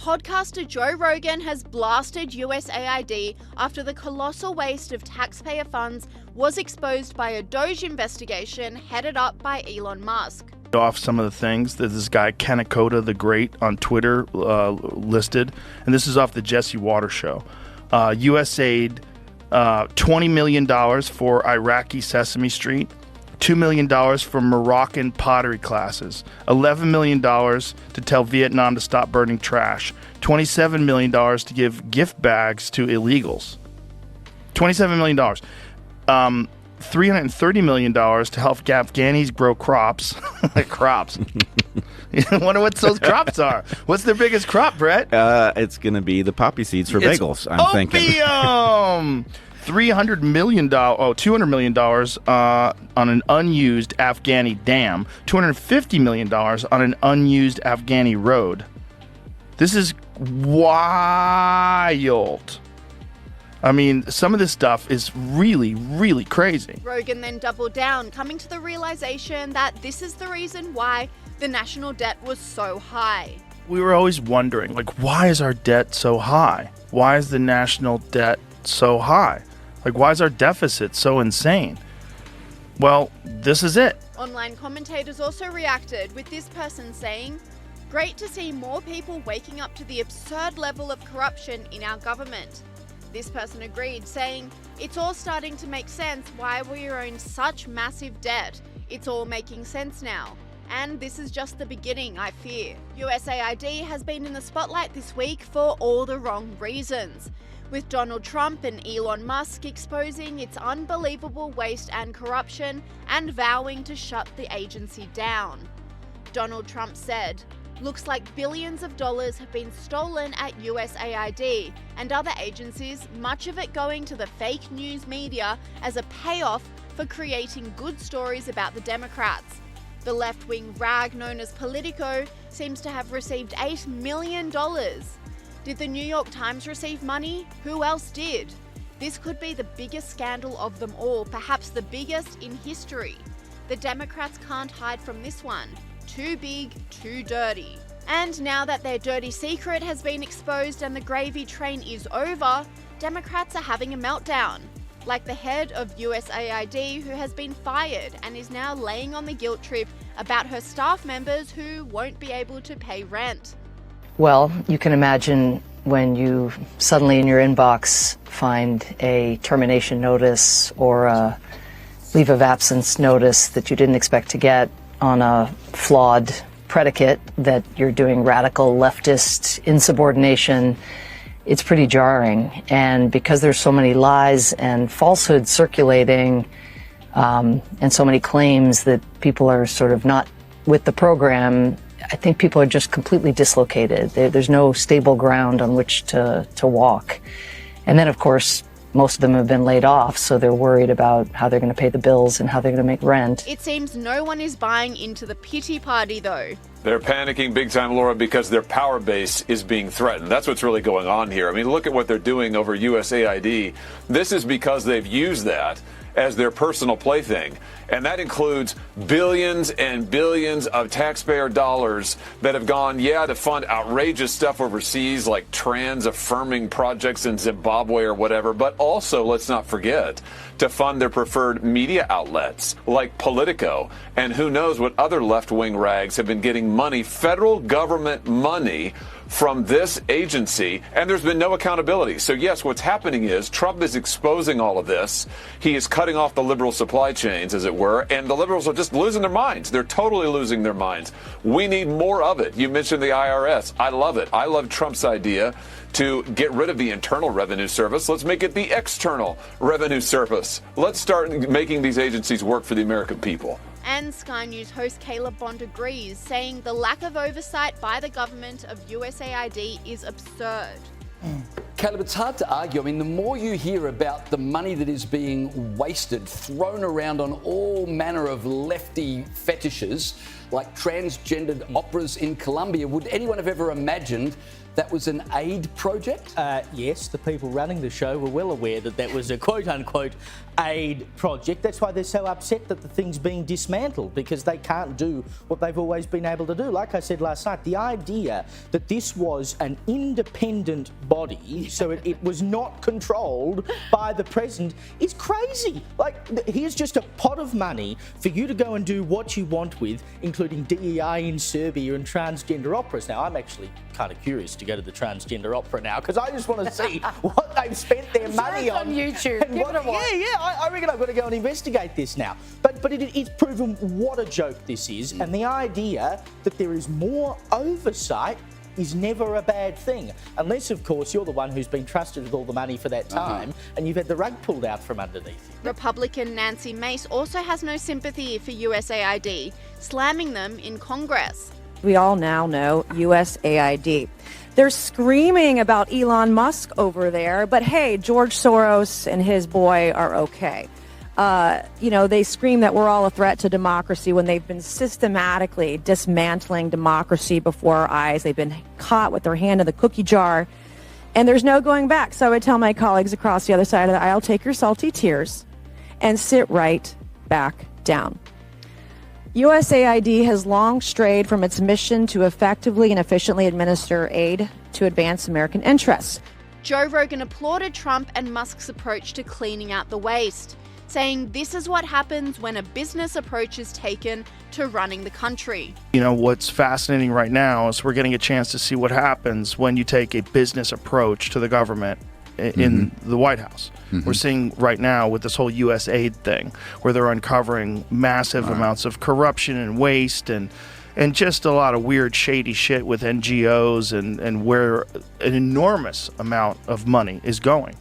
Podcaster Joe Rogan has blasted USAID after the colossal waste of taxpayer funds was exposed by a DOGE investigation headed up by Elon Musk. Off some of the things that this guy Kanakota the Great on Twitter listed, and this is off the Jesse Watters show. USAID, $20 million for Iraqi Sesame Street, $2 million for Moroccan pottery classes, $11 million to tell Vietnam to stop burning trash, $27 million to give gift bags to illegals, $27 million. $330 million to help Afghanis grow crops. Crops. I wonder what those crops are. What's their biggest crop, Brett? It's going to be the poppy seeds for bagels, I'm thinking. $200 million on an unused Afghani dam, $250 million on an unused Afghani road. This is wild. I mean, some of this stuff is really, really crazy. Rogan then doubled down, coming to the realization that this is the reason why the national debt was so high. We were always wondering, why is our debt so high? Why is the national debt so high? Why is our deficit so insane? Well, this is it. Online commentators also reacted, with this person saying, "Great to see more people waking up to the absurd level of corruption in our government." This person agreed, saying, "It's all starting to make sense why we own such massive debt. It's all making sense now. And this is just the beginning, I fear." USAID has been in the spotlight this week for all the wrong reasons, with Donald Trump and Elon Musk exposing its unbelievable waste and corruption and vowing to shut the agency down. Donald Trump said, "Looks like billions of dollars have been stolen at USAID and other agencies, much of it going to the fake news media as a payoff for creating good stories about the Democrats. The left-wing rag known as Politico seems to have received $8 million. Did the New York Times receive money? Who else did? This could be the biggest scandal of them all, perhaps the biggest in history. The Democrats can't hide from this one. Too big, too dirty." And now that their dirty secret has been exposed and the gravy train is over, Democrats are having a meltdown. Like the head of USAID, who has been fired and is now laying on the guilt trip about her staff members who won't be able to pay rent. Well, you can imagine when you suddenly in your inbox find a termination notice or a leave of absence notice that you didn't expect to get on a flawed predicate that you're doing radical leftist insubordination. It's pretty jarring. And because there's so many lies and falsehoods circulating, and so many claims that people are sort of not with the program, I think people are just completely dislocated. There's no stable ground on which to walk. And then, of course, most of them have been laid off, so they're worried about how they're going to pay the bills and how they're going to make rent. It seems no one is buying into the pity party, though. They're panicking big time, Laura, because their power base is being threatened. That's what's really going on here. I mean, look at what they're doing over USAID. This is because they've used that as their personal plaything. And that includes billions and billions of taxpayer dollars that have gone, to fund outrageous stuff overseas, like trans-affirming projects in Zimbabwe or whatever, but also, let's not forget, to fund their preferred media outlets like Politico. And who knows what other left-wing rags have been getting money, federal government money, from this agency, and there's been no accountability. So yes, what's happening is Trump is exposing all of this. He is cutting off the liberal supply chains, as it were, and the liberals are just losing their minds. They're totally losing their minds. We need more of it. You mentioned the IRS. I love it. I love Trump's idea to get rid of the Internal Revenue Service. Let's make it the External Revenue Service. Let's start making these agencies work for the American people. And Sky News host Caleb Bond agrees, saying the lack of oversight by the government of USAID is absurd. Caleb, it's hard to argue. I mean, the more you hear about the money that is being wasted, thrown around on all manner of lefty fetishes, like transgendered operas in Colombia, would anyone have ever imagined that was an aid project? Yes, the people running the show were well aware that that was a quote-unquote aid project. That's why they're so upset that the thing's being dismantled, because they can't do what they've always been able to do. Like I said last night, the idea that this was an independent body, so it was not controlled by the president, is crazy. Like, here's just a pot of money for you to go and do what you want with, including DEI in Serbia and transgender operas. Now, I'm actually kind of curious to go to the transgender opera now, because I just want to see what they've spent their money on. YouTube. And I reckon I've got to go and investigate this now. But it's proven what a joke this is, and the idea that there is more oversight is never a bad thing. Unless, of course, you're the one who's been trusted with all the money for that time, and you've had the rug pulled out from underneath you. Republican Nancy Mace also has no sympathy for USAID, slamming them in Congress. We all now know USAID. They're screaming about Elon Musk over there, but hey, George Soros and his boy are okay. They scream that we're all a threat to democracy when they've been systematically dismantling democracy before our eyes. They've been caught with their hand in the cookie jar, and there's no going back. So I would tell my colleagues across the other side of the aisle, take your salty tears and sit right back down. USAID has long strayed from its mission to effectively and efficiently administer aid to advance American interests. Joe Rogan applauded Trump and Musk's approach to cleaning out the waste, saying this is what happens when a business approach is taken to running the country. You know, what's fascinating right now is we're getting a chance to see what happens when you take a business approach to the government in the White House. We're seeing right now with this whole USAID thing, where they're uncovering massive amounts of corruption and waste and just a lot of weird, shady shit with NGOs and where an enormous amount of money is going.